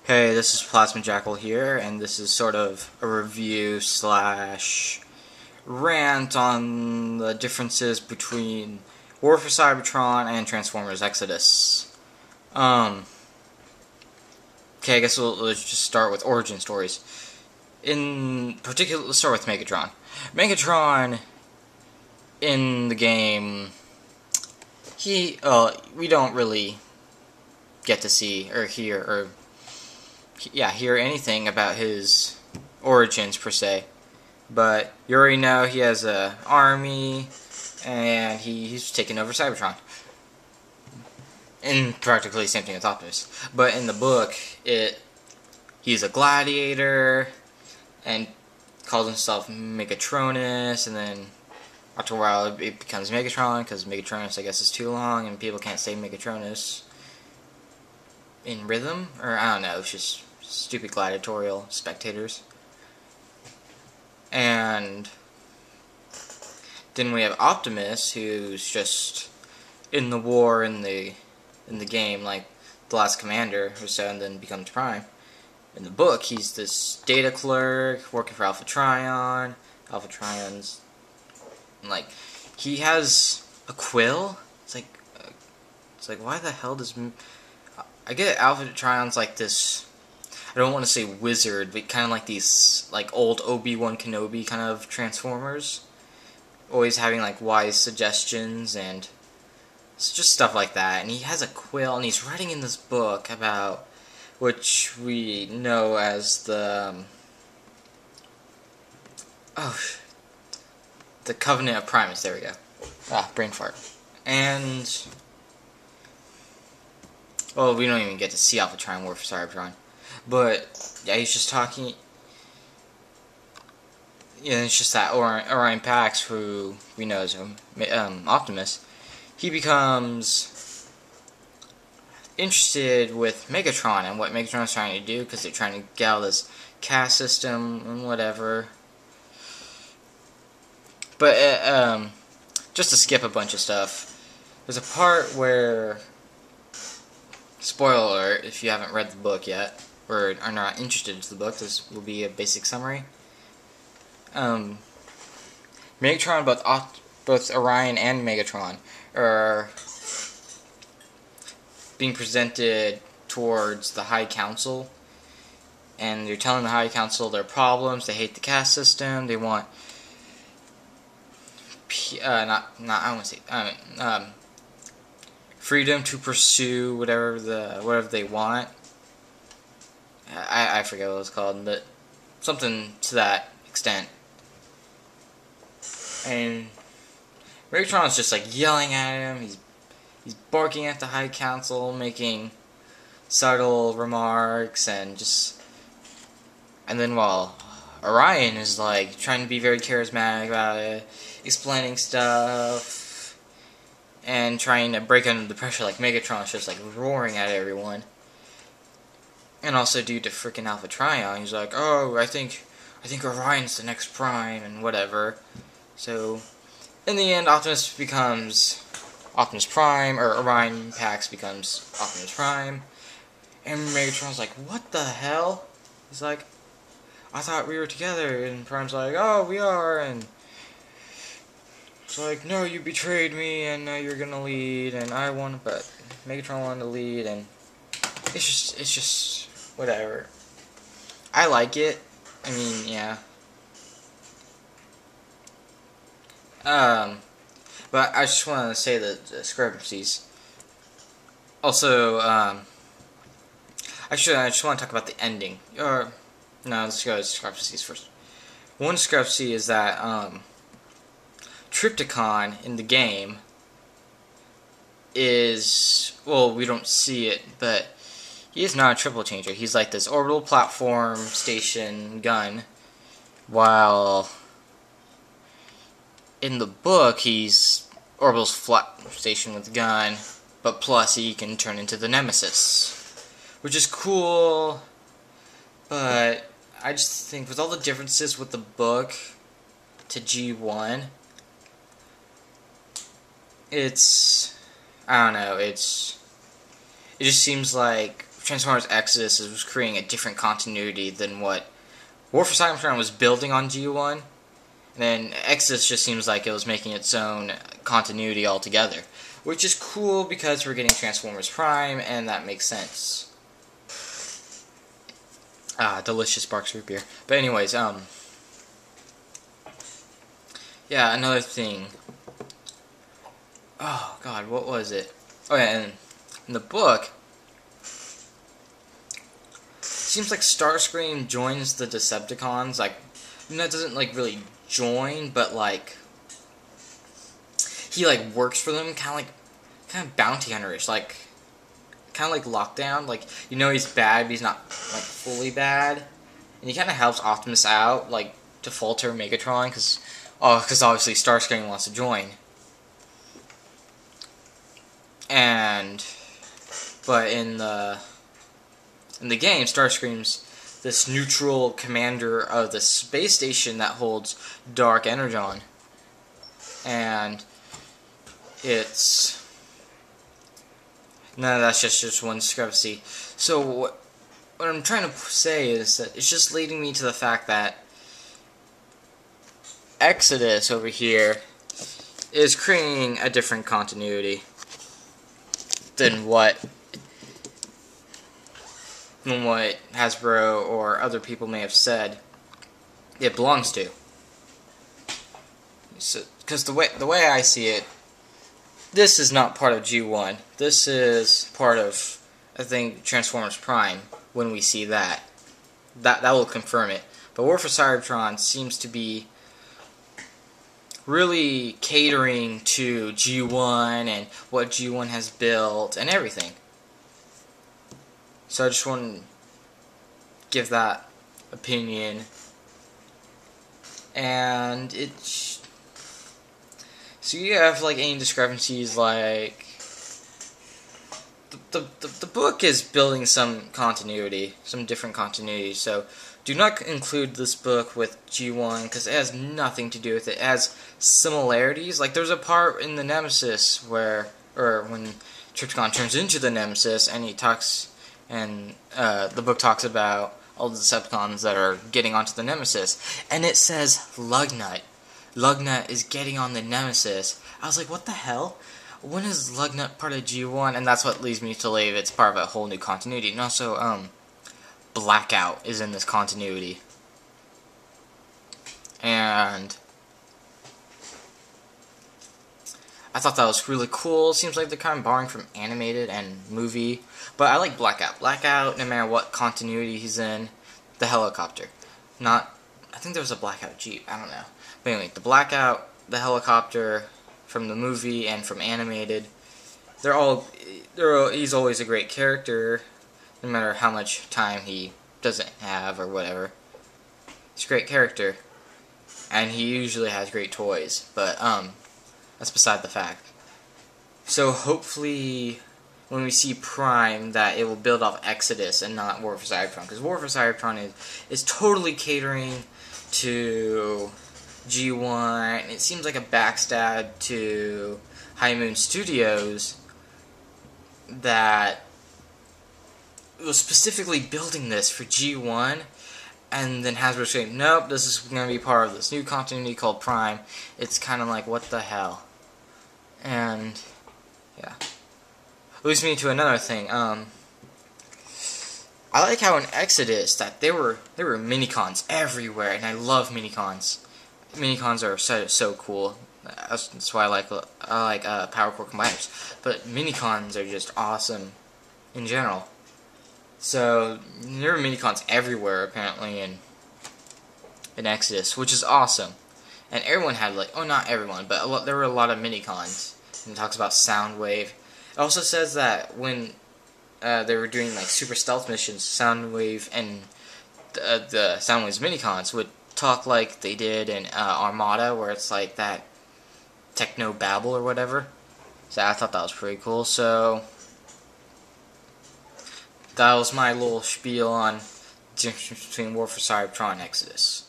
Hey, this is Plasma Jackal here, and this is sort of a review slash rant on the differences between War for Cybertron and Transformers Exodus. Okay, I guess let's just start with origin stories. In particular, let's start with Megatron. Megatron, in the game, we don't really get to see or hear anything about his origins per se, but you already know he has an army and he's taken over Cybertron. And practically the same thing with Optimus. But in the book, he's a gladiator and calls himself Megatronus, and then after a while it becomes Megatron, because Megatronus I guess is too long and people can't say Megatronus in rhythm, or I don't know, it's just stupid gladiatorial spectators. And then we have Optimus, who's just in the war in the game, like the last commander or so, and then becomes Prime. In the book, he's this data clerk working for Alpha Trion. Alpha Trion's like, he has a quill. It's like why the hell does I get Alpha Trion's like this, I don't want to say wizard, but kind of like these like old Obi-Wan Kenobi kind of Transformers, always having like wise suggestions and it's just stuff like that. And he has a quill, and he's writing in this book about, which we know as the the Covenant of Primus. There we go. Brain fart. And well, we don't even get to see Alpha Trion War for Cybertron. But yeah, he's just talking. Yeah, it's just that Orion Pax, who we know as Optimus, he becomes interested with Megatron and what Megatron's trying to do, because they're trying to get out of this caste system and whatever. But just to skip a bunch of stuff, there's a part where, spoiler alert if you haven't read the book yet, or are not interested in the book, this will be a basic summary. Megatron, both Orion and Megatron, are being presented towards the High Council, and they're telling the High Council their problems. They hate the caste system. They want freedom to pursue whatever they want. I forget what it's called, but something to that extent. And Megatron's just like yelling at him. He's barking at the High Council, making subtle remarks, and then while Orion is like trying to be very charismatic about it, explaining stuff and trying to break under the pressure, like Megatron's just like roaring at everyone. And also due to freaking Alpha Trion, he's like, oh, I think Orion's the next Prime and whatever. So in the end, Optimus becomes Optimus Prime, or Orion Pax becomes Optimus Prime. And Megatron's like, what the hell? He's like, I thought we were together. And Prime's like, oh, we are. And it's like, no, you betrayed me, and now you're gonna lead, and but Megatron wanted to lead, and it's just whatever. I like it. I mean, yeah. But I just want to say the discrepancies. Also, actually, I just want to talk about the ending. No, let's go to discrepancies first. One discrepancy is that Trypticon in the game is, well, we don't see it, but he is not a triple changer. He's like this orbital platform station gun, while in the book he's orbital's flat station with gun, but plus he can turn into the Nemesis, which is cool. But I just think with all the differences with the book to G1, I don't know, it just seems like Transformers Exodus was creating a different continuity than what War for Cybertron was building on G1. And then Exodus just seems like it was making its own continuity altogether. Which is cool because we're getting Transformers Prime, and that makes sense. Delicious Barks root beer. But anyways, yeah, another thing. Oh, God, what was it? Oh, yeah, and in the book, it seems like Starscream joins the Decepticons, like, that doesn't, like, really join, but, like, he, like, works for them, kind of bounty hunter-ish, like, kind of like Lockdown, like, you know he's bad, but he's not, like, fully bad, and he kind of helps Optimus out, like, to falter Megatron, because obviously Starscream wants to join. But in the game, Starscream's this neutral commander of the space station that holds Dark Energon, and that's just one discrepancy. So what I'm trying to say is that it's just leading me to the fact that Exodus over here is creating a different continuity than what Hasbro or other people may have said it belongs to. So, because the way I see it, this is not part of G1. This is part of, I think, Transformers Prime. When we see that will confirm it. But War for Cybertron seems to be really catering to G1 and what G1 has built and everything. So I just want to give that opinion. And so you have like any discrepancies, like the book is building some continuity, some different continuity. So do not include this book with G1 because it has nothing to do with it. It has similarities. Like there's a part in the Nemesis when Trypticon turns into the Nemesis, and he talks, and the book talks about all the Decepticons that are getting onto the Nemesis, and it says Lugnut. Lugnut is getting on the Nemesis. I was like, what the hell? When is Lugnut part of G1? And that's what leads me to believe it's part of a whole new continuity. And also, Blackout is in this continuity. And I thought that was really cool. Seems like they're kind of borrowing from animated and movie. But I like Blackout. Blackout, no matter what continuity he's in, the helicopter. I think there was a Blackout Jeep. I don't know. But anyway, the Blackout, the helicopter from the movie and from animated, he's always a great character, no matter how much time he doesn't have or whatever. He's a great character, and he usually has great toys, but that's beside the fact. So hopefully when we see Prime that it will build off Exodus and not War for Cybertron, because War for Cybertron is totally catering to G1, and it seems like a backstab to High Moon Studios that was specifically building this for G1, and then Hasbro saying, nope, this is going to be part of this new continuity called Prime. It's kind of like, what the hell? And yeah, leads me to another thing. I like how in Exodus that there were minicons everywhere, and I love minicons. Minicons are so cool. That's why I like Power Core Combiners. But minicons are just awesome in general. So there were minicons everywhere apparently in Exodus, which is awesome. And everyone had not everyone, but there were a lot of minicons. And it talks about Soundwave. It also says that when they were doing like super stealth missions, Soundwave and the Soundwave's minicons would talk like they did in Armada, where it's like that techno babble or whatever. So I thought that was pretty cool. So that was my little spiel on the difference between War for Cybertron and Exodus.